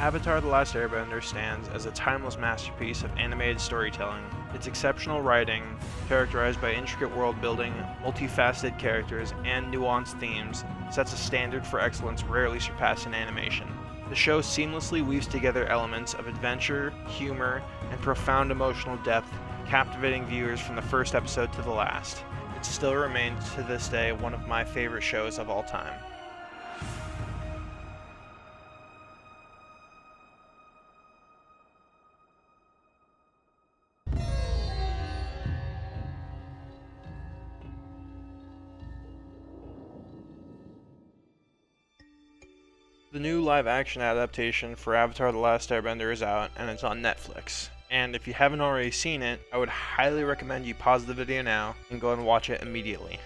Avatar: The Last Airbender stands as a timeless masterpiece of animated storytelling. Its exceptional writing, characterized by intricate world building, multifaceted characters, and nuanced themes, sets a standard for excellence rarely surpassed in animation. The show seamlessly weaves together elements of adventure, humor, and profound emotional depth, captivating viewers from the first episode to the last. It still remains to this day one of my favorite shows of all time. The new live-action adaptation for Avatar: The Last Airbender is out, and it's on Netflix. And if you haven't already seen it, I would highly recommend you pause the video now and go and watch it immediately.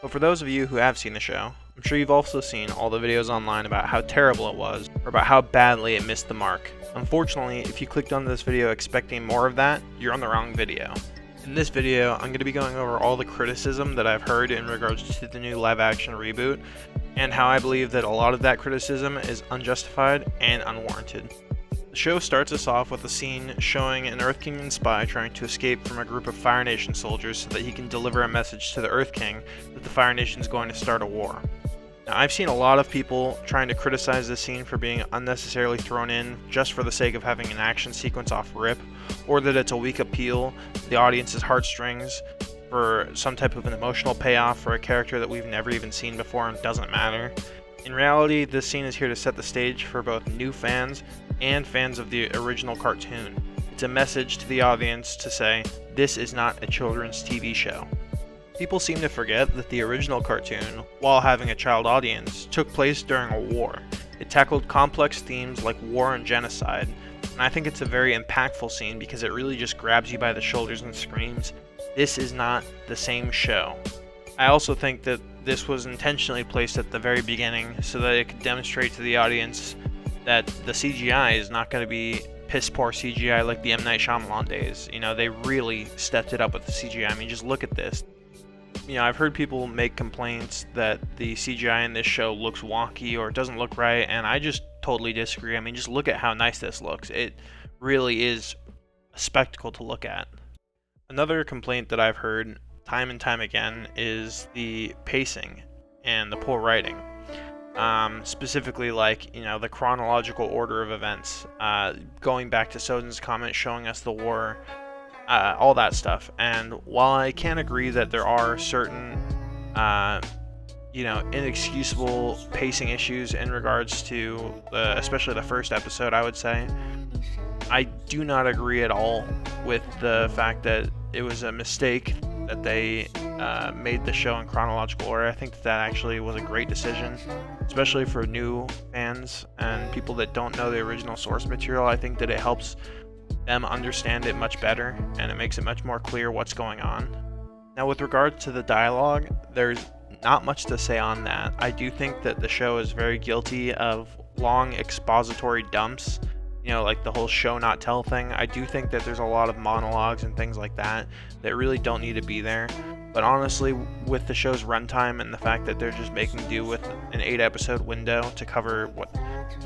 But for those of you who have seen the show, I'm sure you've also seen all the videos online about how terrible it was, or about how badly it missed the mark. Unfortunately, if you clicked on this video expecting more of that, you're on the wrong video. In this video, I'm going to be going over all the criticism that I've heard in regards to the new live-action reboot, and how I believe that a lot of that criticism is unjustified and unwarranted. The show starts us off with a scene showing an Earth Kingdom spy trying to escape from a group of Fire Nation soldiers so that he can deliver a message to the Earth King that the Fire Nation is going to start a war. Now, I've seen a lot of people trying to criticize this scene for being unnecessarily thrown in just for the sake of having an action sequence off rip, or that it's a weak appeal to the audience's heartstrings for some type of an emotional payoff for a character that we've never even seen before and doesn't matter. In reality, this scene is here to set the stage for both new fans and fans of the original cartoon. It's a message to the audience to say, this is not a children's TV show. People seem to forget that the original cartoon, while having a child audience, took place during a war. It tackled complex themes like war and genocide, and I think it's a very impactful scene because it really just grabs you by the shoulders and screams, this is not the same show. I also think that this was intentionally placed at the very beginning so that it could demonstrate to the audience that the CGI is not going to be piss poor CGI like the M. Night Shyamalan days. You know, they really stepped it up with the CGI. I mean, just look at this. You know, I've heard people make complaints that the CGI in this show looks wonky or doesn't look right, and I just totally disagree. I mean, just look at how nice this looks. It really is a spectacle to look at. Another complaint that I've heard time and time again is the pacing and the poor writing. Specifically, like, you know, the chronological order of events, going back to Soden's comment showing us the war, all that stuff. And while I can agree that there are certain inexcusable pacing issues in regards to especially the first episode, I would say, I do not agree at all with the fact that it was a mistake that they made the show in chronological order. I think that actually was a great decision, especially for new fans and people that don't know the original source material. I think that it helps them understand it much better, and it makes it much more clear what's going on. Now, with regard to the dialogue, there's not much to say on that. I do think that the show is very guilty of long expository dumps, you know, like the whole show not tell thing. I do think that there's a lot of monologues and things like that that really don't need to be there. But honestly, with the show's runtime and the fact that they're just making do with an 8-episode window to cover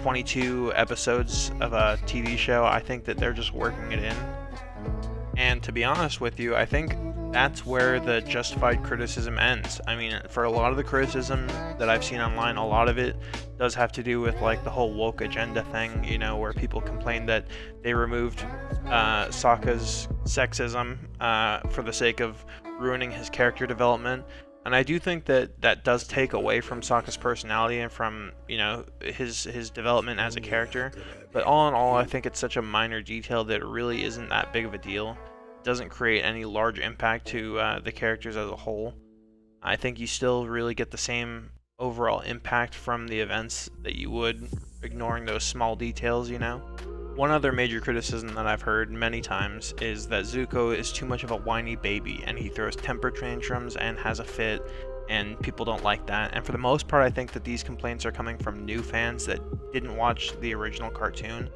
22 episodes of a TV show, I think that they're just working it in. And to be honest with you, I think that's where the justified criticism ends. I mean, for a lot of the criticism that I've seen online, a lot of it does have to do with like the whole woke agenda thing, you know, where people complain that they removed Sokka's sexism for the sake of ruining his character development. And I do think that that does take away from Sokka's personality and from, you know, his development as a character. But all in all, I think it's such a minor detail that it really isn't that big of a deal. It doesn't create any large impact to the characters as a whole. I think you still really get the same overall impact from the events that you would ignoring those small details, you know? One other major criticism that I've heard many times is that Zuko is too much of a whiny baby, and he throws temper tantrums and has a fit, and people don't like that. And for the most part, I think that these complaints are coming from new fans that didn't watch the original cartoon.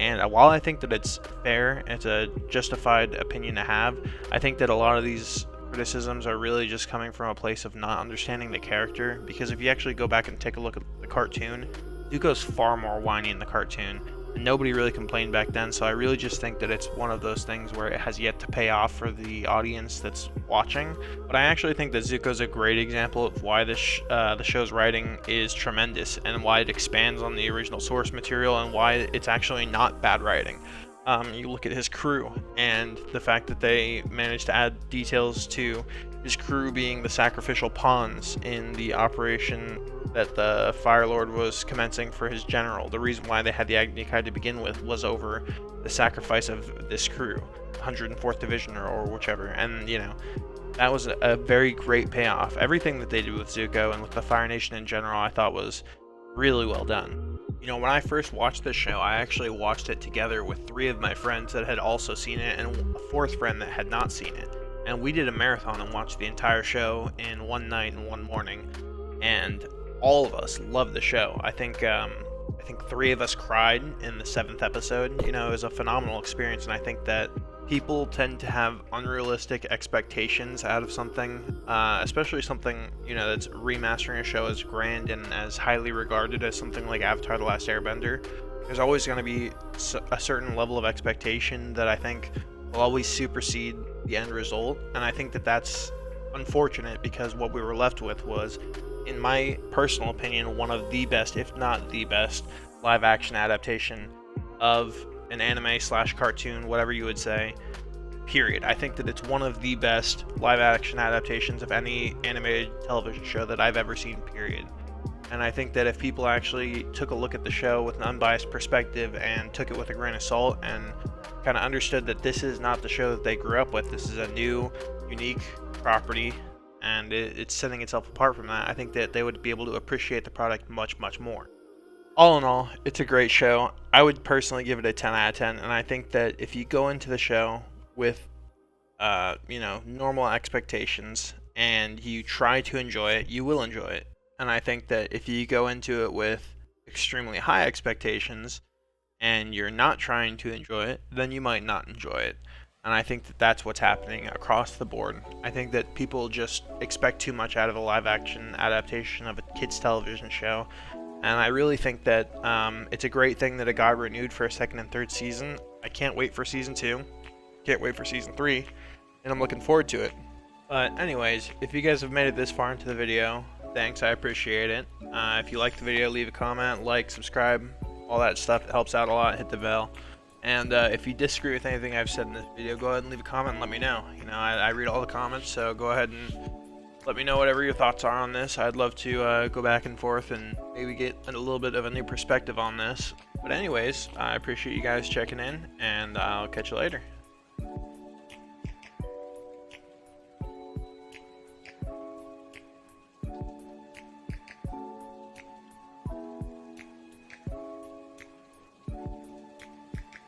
And while I think that it's fair, it's a justified opinion to have, I think that a lot of these criticisms are really just coming from a place of not understanding the character. Because if you actually go back and take a look at the cartoon, Zuko's far more whiny in the cartoon. Nobody really complained back then, so I really just think that it's one of those things where it has yet to pay off for the audience that's watching. But I actually think that Zuko's a great example of why the show's writing is tremendous, and why it expands on the original source material, and why it's actually not bad writing. You look at his crew, and the fact that they managed to add details to his crew being the sacrificial pawns in the operation that the Fire Lord was commencing for his general. The reason why they had the Agni Kai to begin with was over the sacrifice of this crew, 104th Division or whichever, and you know, that was a very great payoff. Everything that they did with Zuko and with the Fire Nation in general, I thought was really well done. You know, when I first watched this show, I actually watched it together with 3 of my friends that had also seen it, and a 4th friend that had not seen it. And we did a marathon and watched the entire show in one night and one morning. And all of us loved the show. I think 3 of us cried in the 7th episode. You know, it was a phenomenal experience, and I think that people tend to have unrealistic expectations out of something, especially something, you know, that's remastering a show as grand and as highly regarded as something like Avatar: The Last Airbender. There's always going to be a certain level of expectation that I think will always supersede the end result, and I think that that's unfortunate, because what we were left with was, in my personal opinion, one of the best, if not the best, live action adaptation of an anime / cartoon, whatever you would say, period. I think that it's one of the best live action adaptations of any animated television show that I've ever seen, period. And I think that if people actually took a look at the show with an unbiased perspective and took it with a grain of salt and kind of understood that this is not the show that they grew up with, this is a new, unique property, and it's setting itself apart from that, I think that they would be able to appreciate the product much, much more. All in all, it's a great show. I would personally give it a 10 out of 10, and I think that if you go into the show with, you know, normal expectations and you try to enjoy it, you will enjoy it. And I think that if you go into it with extremely high expectations and you're not trying to enjoy it, then you might not enjoy it. And I think that that's what's happening across the board. I think that people just expect too much out of a live action adaptation of a kids television show. And I really think that it's a great thing that it got renewed for a 2nd and 3rd season. I can't wait for season 2. Can't wait for season 3. And I'm looking forward to it. But anyways, if you guys have made it this far into the video, thanks, I appreciate it. If you liked the video, leave a comment, like, subscribe, all that stuff. It helps out a lot. Hit the bell. And if you disagree with anything I've said in this video, go ahead and leave a comment and let me know. You know, I read all the comments, so go ahead and let me know whatever your thoughts are on this. I'd love to go back and forth and maybe get a little bit of a new perspective on this. But anyways, I appreciate you guys checking in, and I'll catch you later.